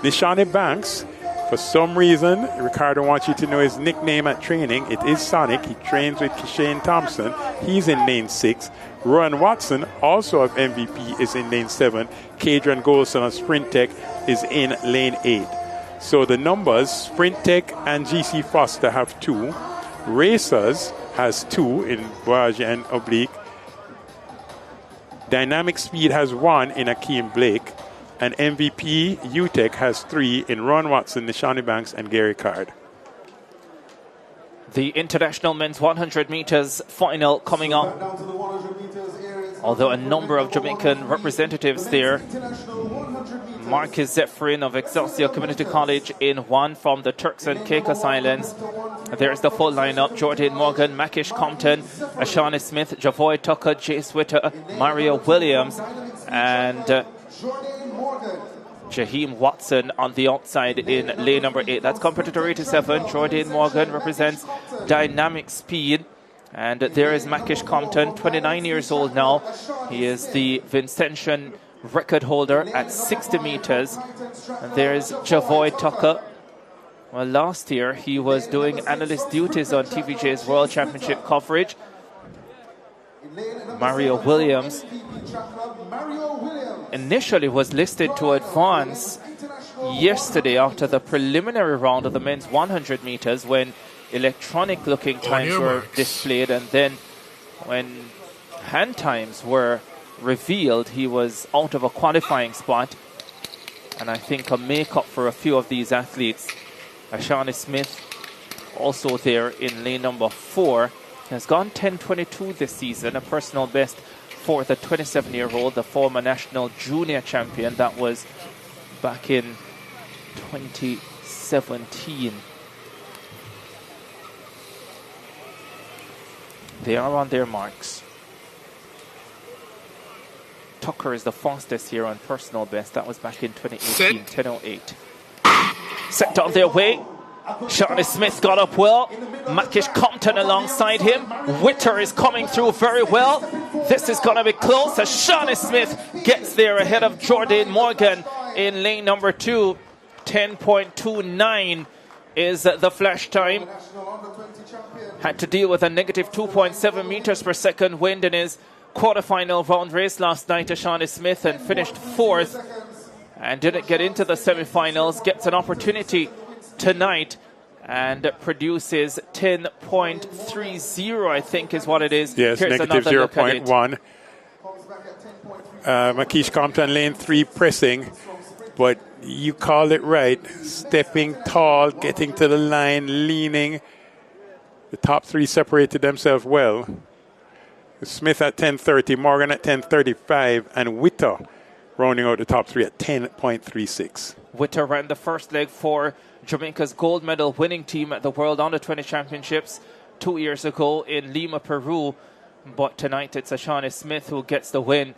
Nishani Banks, for some reason, Ricardo wants you to know his nickname at training. It is Sonic. He trains with Kishane Thompson. He's in lane 6. Rowan Watson, also of MVP, is in lane 7. Kadrian Golson of Sprint Tech is in lane 8. So the numbers, Sprint Tech and GC Foster have 2. Racers has 2 in Voyage and Oblique. Dynamic Speed has 1 in Akeem Blake. And MVP UTEC has 3 in Ron Watson, Nishani Banks, and Gary Card. The International Men's 100 meters final coming up. Although a number of Jamaican representatives there. Marcus Zephyrin of Excelsior Community College in 1 from the Turks and Caicos Islands. There's the full lineup. Jordan Morgan, Makish Compton, Ashani Smith, Javoy Tucker, Jace Witter, Mario Williams, and Jaheim Watson on the outside in lane number 8. That's competitor 87. Jordan Morgan represents Dynamic Speed. And there is Makish Compton, 29 years old now. He is the Vincentian record holder at 60 meters. And there's Javoy Tucker. Well, last year he was doing analyst duties on TVJ's World Championship coverage. Mario Williams initially was listed to advance yesterday after the preliminary round of the men's 100 meters when electronic looking times were displayed, and then when hand times were revealed he was out of a qualifying spot, and I think a make-up for a few of these athletes. Ashani Smith also there in lane number 4 has gone 10:22 this season, a personal best for the 27-year-old, the former national junior champion. That was back in 2017. They are on their marks. Tucker is the fastest here on personal best. That was back in 2018, 10:08. Set on their way. Shani Smith got up well. Makish Compton alongside him. Witter is coming through very well. This is going to be close as Shani Smith gets there ahead of Jordan Morgan in lane number 2. 10.29 is the flash time. Had to deal with a negative 2.7 meters per second wind in his quarterfinal round race last night to Shani Smith, and finished 4th and didn't get into the semifinals. Gets an opportunity tonight and produces 10.30, I think is what it is. Yes, here's negative 0.1. Makish Compton lane 3 pressing, but you called it right. Stepping tall, getting to the line, leaning. The top 3 separated themselves well. Smith at 10.30, Morgan at 10.35, and Witter rounding out the top 3 at 10.36. Witter ran the first leg for Jamaica's gold medal winning team at the World Under-20 Championships 2 years ago in Lima, Peru. But tonight it's Ashani Smith who gets the win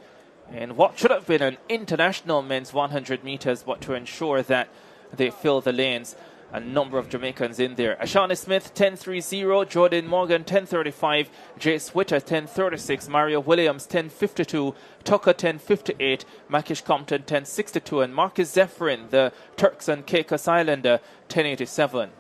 in what should have been an international men's 100 meters, but to ensure that they fill the lanes, a number of Jamaicans in there. Ashani Smith 10.30, Jordan Morgan 10.35, Jace Witter 10.36, Mario Williams 10.52, Tucker 10.58, Makish Compton 10.62, and Marcus Zephyrin, the Turks and Caicos Islander, 10.87.